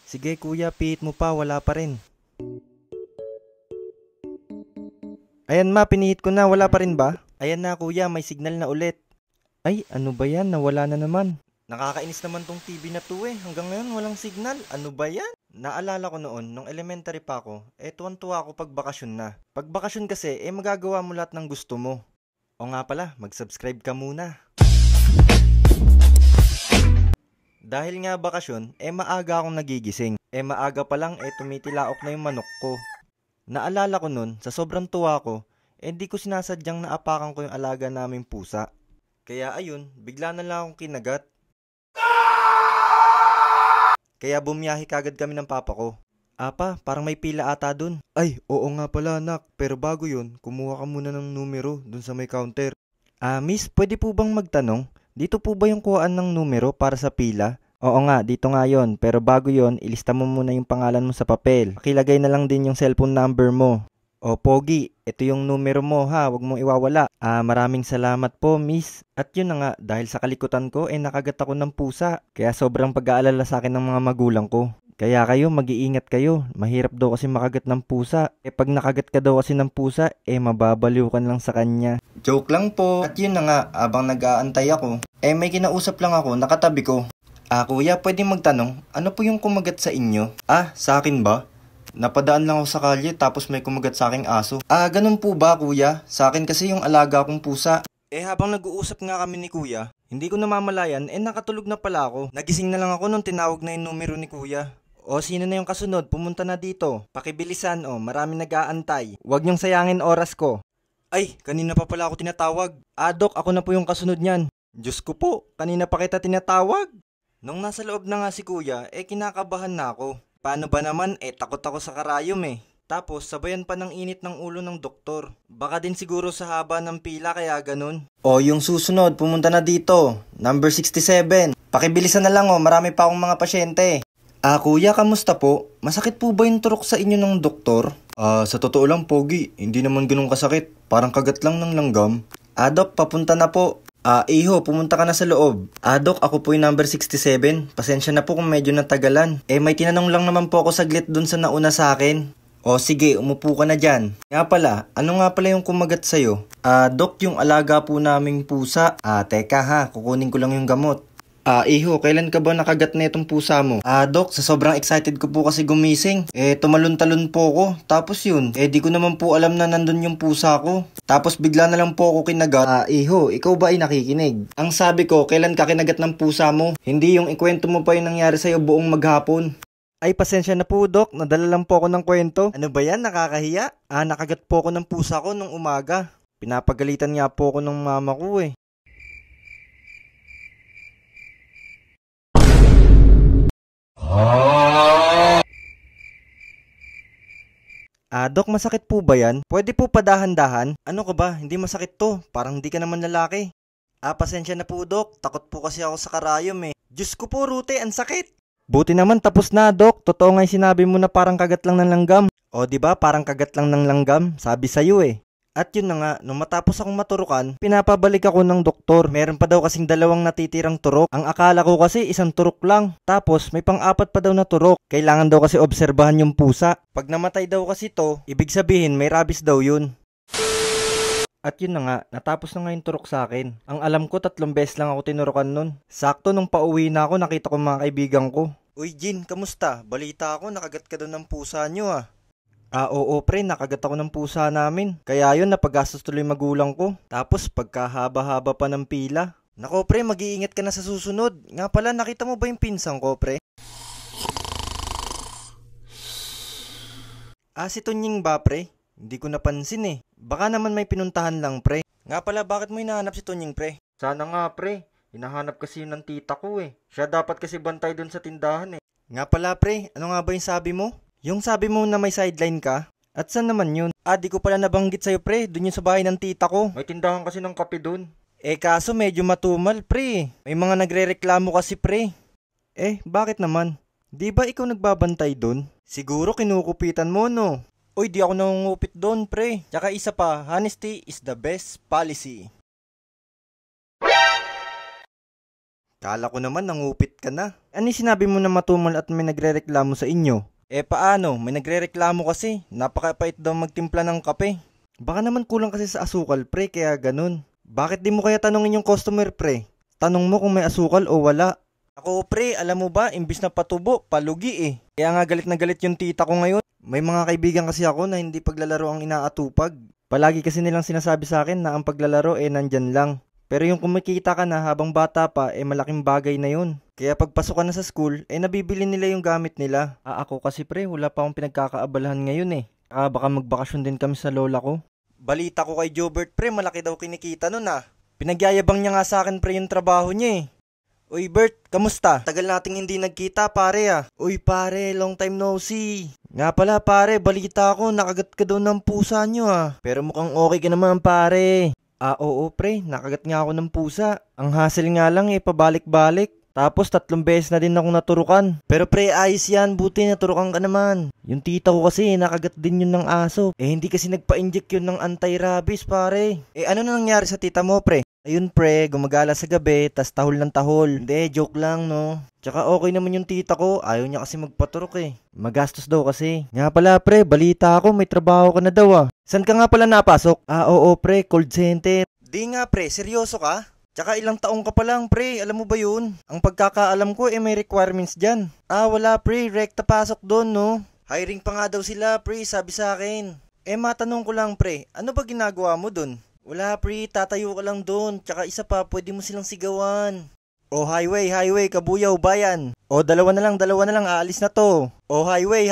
Sige kuya, pihit mo pa, wala pa rin. Ayan ma, pinihit ko na, wala pa rin ba? Ayan na kuya, may signal na ulit. Ay, ano ba yan? Nawala na naman. Nakakainis naman tong TV na to eh. Hanggang ngayon walang signal. Ano ba yan? Naalala ko noon, nung elementary pa ako, tuwan-tuwa ako pag bakasyon na. Pag bakasyon kasi, magagawa mo lahat ng gusto mo. O nga pala, mag-subscribe ka muna. Dahil nga bakasyon, maaga akong nagigising. Maaga pa lang, tumitilaok na yung manok ko. Naalala ko nun, sa sobrang tuwa ko, di ko sinasadyang naapakan ko yung alaga naming pusa. Kaya ayun, bigla na lang akong kinagat. Kaya bumiyahe kagad kami ng papa ko. Apa, parang may pila ata dun. Ay, oo nga pala anak, pero bago yun, kumuha ka muna ng numero dun sa may counter. Miss, pwede po bang magtanong? Dito po ba yung kuhaan ng numero para sa pila? Oo nga, dito nga yon. Pero bago yon, ilista mo muna yung pangalan mo sa papel. Pakilagay na lang din yung cellphone number mo. O Pogi, ito yung numero mo ha, wag mong iwawala. Maraming salamat po miss. At yun na nga, dahil sa kalikutan ko, nakagat ako ng pusa. Kaya sobrang pag-aalala sa akin ng mga magulang ko. Kaya kayo, mag-iingat kayo. Mahirap daw kasi makagat ng pusa. Pag nakagat ka daw kasi ng pusa, mababaliw ka lang sa kanya. Joke lang po. At yun na nga, abang nag-aantay ako, may kinausap lang ako, nakatabi ko. Kuya, pwede magtanong, ano po yung kumagat sa inyo? Sa akin ba? Napadaan lang ako sa kalye tapos may kumagat sa aking aso. Ganun po ba kuya? Sa akin kasi yung alaga kong pusa. Habang nag-uusap nga kami ni kuya, hindi ko namamalayan, nakatulog na pala ako. Nagising na lang ako nung tinawag na yung numero ni kuya. O sino na yung kasunod? Pumunta na dito. Pakibilisan marami nag-aantay. Huwag niyong sayangin oras ko. Ay, kanina pa pala ako tinatawag. Dok, ako na po yung kasunod niyan. Diyos ko po, kanina pa kita tinatawag. Nung nasa loob na nga si kuya, kinakabahan na ako. Paano ba naman, takot ako sa karayom Tapos, sabayan pa ng init ng ulo ng doktor. Baka din siguro sa haba ng pila kaya ganun. Yung susunod, pumunta na dito. Number 67. Pakibilisan na lang marami pa akong mga pasyente. Kuya, kamusta po? Masakit po ba yung turok sa inyo ng doktor? Sa totoo lang, Pogi, hindi naman ganun kasakit. Parang kagat lang ng langgam. Dok, papunta na po. Iho, pumunta ka na sa loob. Dok, ako po yung number 67. Pasensya na po kung medyo natagalan. May tinanong lang naman po ako saglit dun sa nauna sa akin. Sige, umupo ka na dyan. Nga pala, ano nga pala yung kumagat sa'yo? Dok, yung alaga po naming pusa. Teka ha, kukunin ko lang yung gamot. Iho, kailan ka ba nakagat na itong pusa mo? Dok, sa sobrang excited ko po kasi gumising. Tumalon-talon po ako. Tapos yun, di ko naman po alam na nandun yung pusa ko. Tapos bigla na lang po ako kinagat. Iho, ikaw ba ay nakikinig? Ang sabi ko, kailan ka kinagat ng pusa mo? Hindi yung ikwento mo pa yung nangyari sa'yo buong maghapon. Ay, pasensya na po, Dok. Nadala lang po ako ng kwento. Ano ba yan? Nakakahiya? Nakagat po ako ng pusa ko nung umaga. Pinapagalitan nga po ako ng mama ko Dok, masakit po ba yan? Pwede po padahan-dahan? Ano ka ba? Hindi masakit to. Parang hindi ka naman lalaki. Pasensya na po, Dok. Takot po kasi ako sa karayom Diyos ko po, Rute, ang sakit. Buti naman tapos na, Dok. Totoo nga yung sinabi mo na parang kagat lang ng langgam. Diba? Parang kagat lang ng langgam. Sabi sa'yo At yun na nga, nung matapos akong maturukan, pinapabalik ako ng doktor. Meron pa daw kasing 2 natitirang turok. Ang akala ko kasi isang turok lang. Tapos may pang-4 pa daw na turok. Kailangan daw kasi obserbahan yung pusa. Pag namatay daw kasi to, ibig sabihin may rabies daw yun. At yun na nga, natapos na nga yung turok sa akin. Ang alam ko 3 beses lang ako tinurukan nun. Sakto nung pauwi na ako, nakita ko mga kaibigan ko. Uy Jin, kamusta? Balita ako, nakagat ka daw ng pusa nyo Oo pre, nakagat ako ng pusa namin. Kaya yun, napagastos tuloy magulang ko. Tapos pagkahaba-haba pa ng pila. Nako pre, mag-iingat ka na sa susunod. Nga pala, nakita mo ba yung pinsang ko pre? Si Tunying ba pre? Hindi ko napansin Baka naman may pinuntahan lang pre. Nga pala, bakit mo hinahanap si Tunying pre? Sana nga pre, hinahanap kasi yun ng tita ko Siya dapat kasi bantay dun sa tindahan Nga pala pre, ano nga ba yung sabi mo? Yung sabi mo na may sideline ka? At saan naman yun? Di ko pala nabanggit sa'yo pre, dun yung sa bahay ng tita ko. May tindahan kasi ng kape dun. Kaso medyo matumal pre. May mga nagre-reklamo kasi pre. Bakit naman? Di ba ikaw nagbabantay dun? Siguro kinukupitan mo no? Uy, di ako nangungupit dun pre. Tsaka isa pa, honesty is the best policy. Kala ko naman nangupit ka na. Ano sinabi mo na matumal at may nagrereklamo sa inyo? Paano? May nagrereklamo kasi. Napakapait daw magtimpla ng kape. Baka naman kulang kasi sa asukal, pre, kaya ganun. Bakit di mo kaya tanongin yung customer, pre? Tanong mo kung may asukal o wala. Ako, pre, alam mo ba, imbis na patubo, palugi eh. Kaya nga galit na galit yung tita ko ngayon. May mga kaibigan kasi ako na hindi paglalaro ang inaatupag. Palagi kasi nilang sinasabi sa akin na ang paglalaro nandyan lang. Pero yung kumikita ka na habang bata pa, malaking bagay na yun. Kaya pagpasok ka na sa school, nabibili nila yung gamit nila. Ako kasi pre, wala pa akong pinagkakaabalahan ngayon eh. Baka magbakasyon din kami sa lola ko. Balita ko kay Jobert pre, malaki daw kinikita nun ah. Pinagyayabang niya nga sa akin pre yung trabaho niya eh. Uy Bert, kamusta? Tagal nating hindi nagkita pare ah. Uy pare, long time no see. Nga pala pare, balita ko, nakagat ka daw ng pusa nyo ah. Pero mukhang okay ka naman pare. Oo pre, nakagat nga ako ng pusa. Ang hassle nga lang pabalik-balik. Tapos 3 beses na din akong naturukan. Pero pre, ayos yan, buti naturukan ka naman. Yung tita ko kasi, nakagat din yun ng aso. Hindi kasi nagpa-inject yun ng anti-rabies pare. Ano na nangyari sa tita mo pre? Ayun pre, gumagala sa gabi, tas tahol ng tahol. Hindi, joke lang no. Tsaka okay naman yung tita ko, ayaw niya kasi magpaturok eh. Magastos daw kasi. Nga pala pre, balita ako, may trabaho ka na daw ah. San ka nga pala napasok? Oo pre, call center. Di nga pre, seryoso ka? Tsaka ilang taong ka pa lang pre, alam mo ba yun? Ang pagkakaalam ko may requirements dyan. Wala pre, rekta pasok doon no. Hiring pa nga daw sila pre, sabi sa akin. Matanong ko lang pre, ano ba ginagawa mo doon? Wala pre, tatayo ka lang doon. Tsaka isa pa, pwede mo silang sigawan. Highway, kabuyaw, bayan. Dalawa na lang, aalis na to. Highway.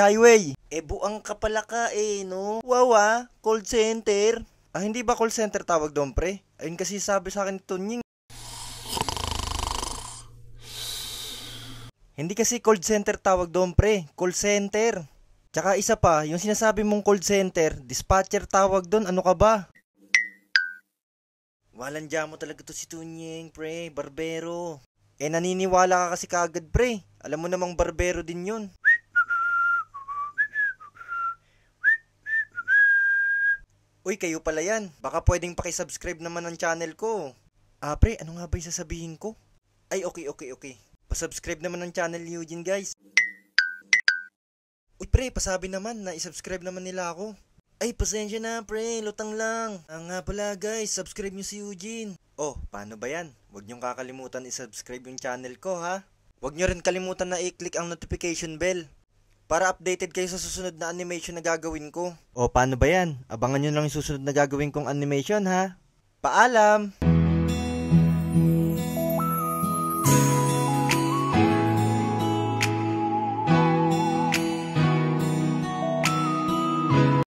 Buang ka pala ka no? Wow call center. Hindi ba call center tawag doon pre? Ayun kasi sabi sa akin ni Tunying. Hindi kasi call center tawag doon pre, call center. Tsaka isa pa, yung sinasabi mong call center, dispatcher tawag doon, ano ka ba? Walang mo talaga to si Tunying, pre, barbero. Naniniwala ka kasi kaagad, pre. Alam mo namang barbero din yun. Uy, kayo pala yan. Baka pwedeng pakisubscribe naman ng channel ko. Pre, ano nga ba yung sasabihin ko? Okay. Pasubscribe naman ng channel ni Eugene, guys. Uy, pre, pasabi naman na isubscribe naman nila ako. Pasensya na pre, lutang lang. Nga pala guys, subscribe nyo si Eugene. Paano ba yan? Huwag nyong kakalimutan i-subscribe yung channel ko ha. Huwag nyo rin kalimutan na i-click ang notification bell para updated kayo sa susunod na animation na gagawin ko. Paano ba yan? Abangan nyo lang yung susunod na gagawin kong animation ha. Paalam!